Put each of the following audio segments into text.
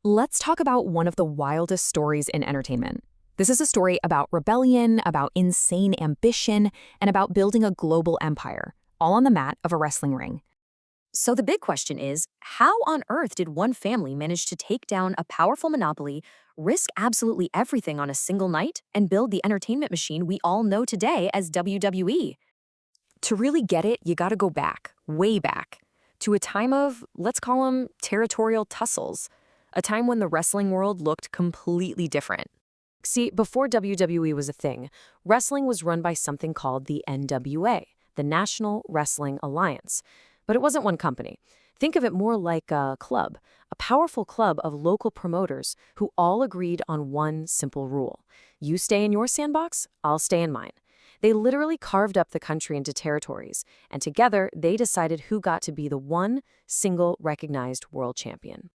Let's talk about one of the wildest stories in entertainment. This is a story about rebellion, about insane ambition, and about building a global empire, all on the mat of a wrestling ring. So the big question is, how on earth did one family manage to take down a powerful monopoly, risk absolutely everything on a single night, and build the entertainment machine we all know today as WWE? To really get it, you gotta go back, way back, to a time of, let's call them, territorial tussles, a time when the wrestling world looked completely different. See, before WWE was a thing, wrestling was run by something called the NWA, the National Wrestling Alliance. But it wasn't one company. Think of it more like a club, a powerful club of local promoters who all agreed on one simple rule. You stay in your sandbox, I'll stay in mine. They literally carved up the country into territories, and together they decided who got to be the one single recognized world champion.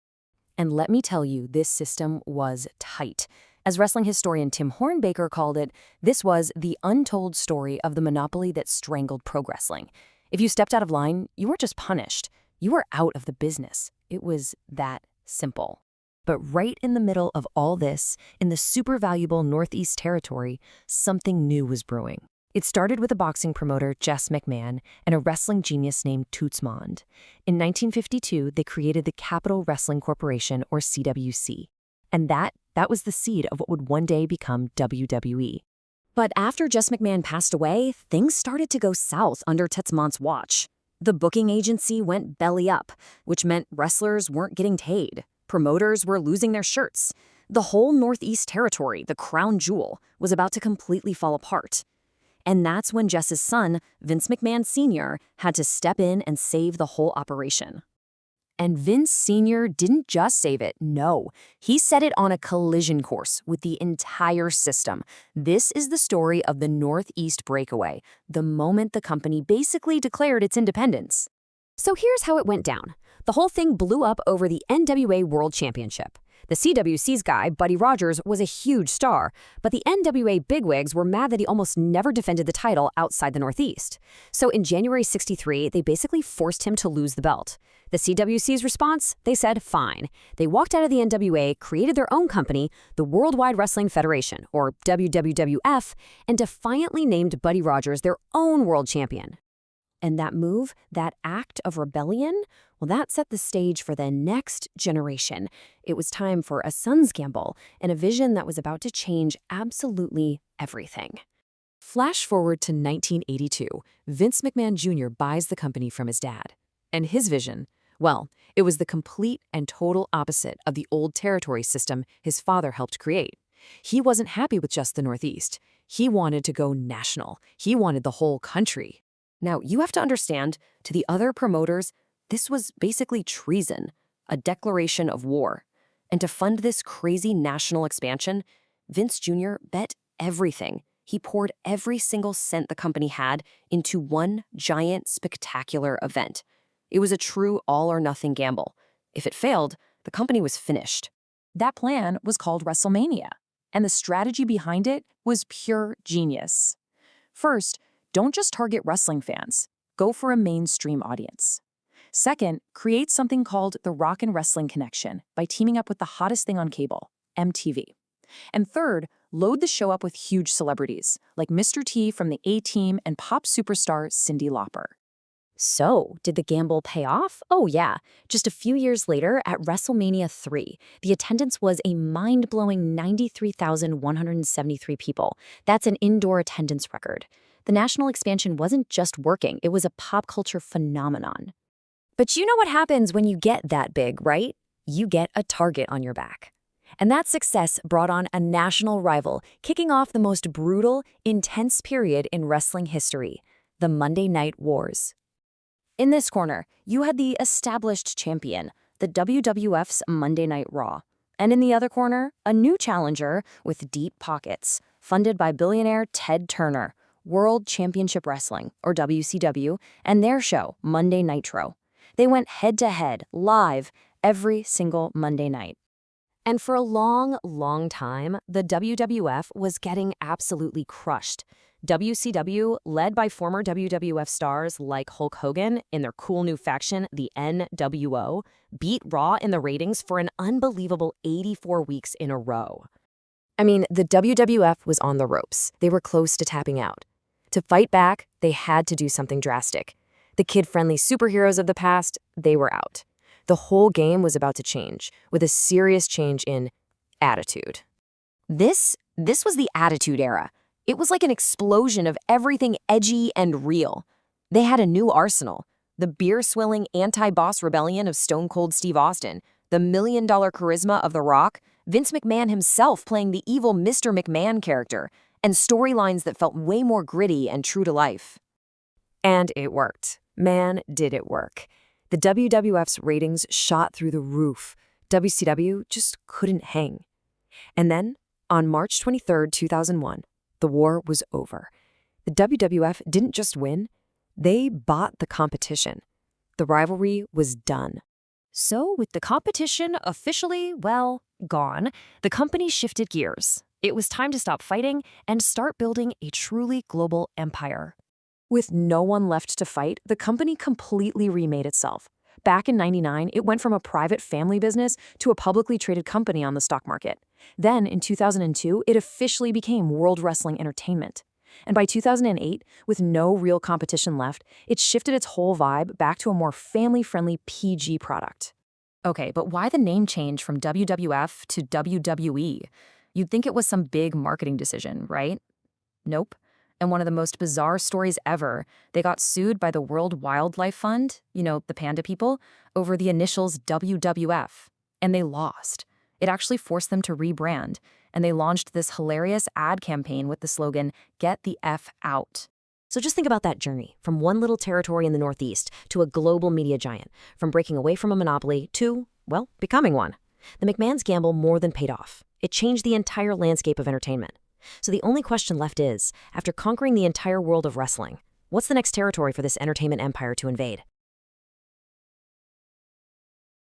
And let me tell you, this system was tight. As wrestling historian Tim Hornbaker called it, this was the untold story of the monopoly that strangled pro wrestling. If you stepped out of line, you weren't just punished, you were out of the business. It was that simple. But right in the middle of all this, in the super valuable Northeast Territory, something new was brewing. It started with a boxing promoter, Jess McMahon, and a wrestling genius named Toots Mondt. In 1952, they created the Capital Wrestling Corporation, or CWC. And that was the seed of what would one day become WWE. But after Jess McMahon passed away, things started to go south under Toots Mondt's watch. The booking agency went belly up, which meant wrestlers weren't getting paid. Promoters were losing their shirts. The whole Northeast Territory, the crown jewel, was about to completely fall apart. And that's when Jess's son, Vince McMahon Sr., had to step in and save the whole operation. And Vince Sr. didn't just save it, no. He set it on a collision course with the entire system. This is the story of the Northeast breakaway, the moment the company basically declared its independence. So here's how it went down. The whole thing blew up over the NWA World Championship. The CWC's guy, Buddy Rogers, was a huge star, but the NWA bigwigs were mad that he almost never defended the title outside the Northeast. So in January '63, they basically forced him to lose the belt. The CWC's response? They said, fine. They walked out of the NWA, created their own company, the Worldwide Wrestling Federation, or WWF, and defiantly named Buddy Rogers their own world champion. And that move, that act of rebellion, well, that set the stage for the next generation. It was time for a son's gamble and a vision that was about to change absolutely everything. Flash forward to 1982, Vince McMahon Jr. buys the company from his dad. And his vision, well, it was the complete and total opposite of the old territory system his father helped create. He wasn't happy with just the Northeast. He wanted to go national. He wanted the whole country. Now, you have to understand, to the other promoters, this was basically treason, a declaration of war. And to fund this crazy national expansion, Vince Jr. bet everything. He poured every single cent the company had into one giant, spectacular event. It was a true all-or-nothing gamble. If it failed, the company was finished. That plan was called WrestleMania, and the strategy behind it was pure genius. First, don't just target wrestling fans. Go for a mainstream audience. Second, create something called the Rock and Wrestling Connection by teaming up with the hottest thing on cable, MTV. And third, load the show up with huge celebrities, like Mr. T from the A-Team and pop superstar Cyndi Lauper. So, did the gamble pay off? Oh yeah. Just a few years later, at WrestleMania 3, the attendance was a mind-blowing 93,173 people. That's an indoor attendance record. The national expansion wasn't just working, it was a pop culture phenomenon. But you know what happens when you get that big, right? You get a target on your back. And that success brought on a national rival, kicking off the most brutal, intense period in wrestling history, the Monday Night Wars. In this corner, you had the established champion, the WWF's Monday Night Raw. And in the other corner, a new challenger with deep pockets, funded by billionaire Ted Turner, World Championship Wrestling, or WCW, and their show, Monday Nitro. They went head-to-head, live, every single Monday night. And for a long, long time, the WWF was getting absolutely crushed. WCW, led by former WWF stars like Hulk Hogan in their cool new faction, the NWO, beat Raw in the ratings for an unbelievable 84 weeks in a row. I mean, the WWF was on the ropes. They were close to tapping out. To fight back, they had to do something drastic. The kid-friendly superheroes of the past, they were out. The whole game was about to change, with a serious change in attitude. This was the Attitude Era. It was like an explosion of everything edgy and real. They had a new arsenal. The beer-swilling anti-boss rebellion of Stone Cold Steve Austin, the million-dollar charisma of The Rock, Vince McMahon himself playing the evil Mr. McMahon character, and storylines that felt way more gritty and true to life. And it worked. Man, did it work. The WWF's ratings shot through the roof. WCW just couldn't hang. And then, on March 23, 2001, the war was over. The WWF didn't just win, they bought the competition. The rivalry was done. So, with the competition officially, well, gone, the company shifted gears. It was time to stop fighting and start building a truly global empire. With no one left to fight, the company completely remade itself. Back in '99, it went from a private family business to a publicly traded company on the stock market. Then, in 2002, it officially became World Wrestling Entertainment. And by 2008, with no real competition left, it shifted its whole vibe back to a more family-friendly PG product. Okay, but why the name change from WWF to WWE? You'd think it was some big marketing decision, right? Nope. And one of the most bizarre stories ever, they got sued by the World Wildlife Fund, the panda people, over the initials WWF. And they lost. It actually forced them to rebrand, and they launched this hilarious ad campaign with the slogan, "Get the F out." So just think about that journey, from one little territory in the Northeast to a global media giant, from breaking away from a monopoly to, well, becoming one. The McMahon's gamble more than paid off. It changed the entire landscape of entertainment. So the only question left is, after conquering the entire world of wrestling, what's the next territory for this entertainment empire to invade?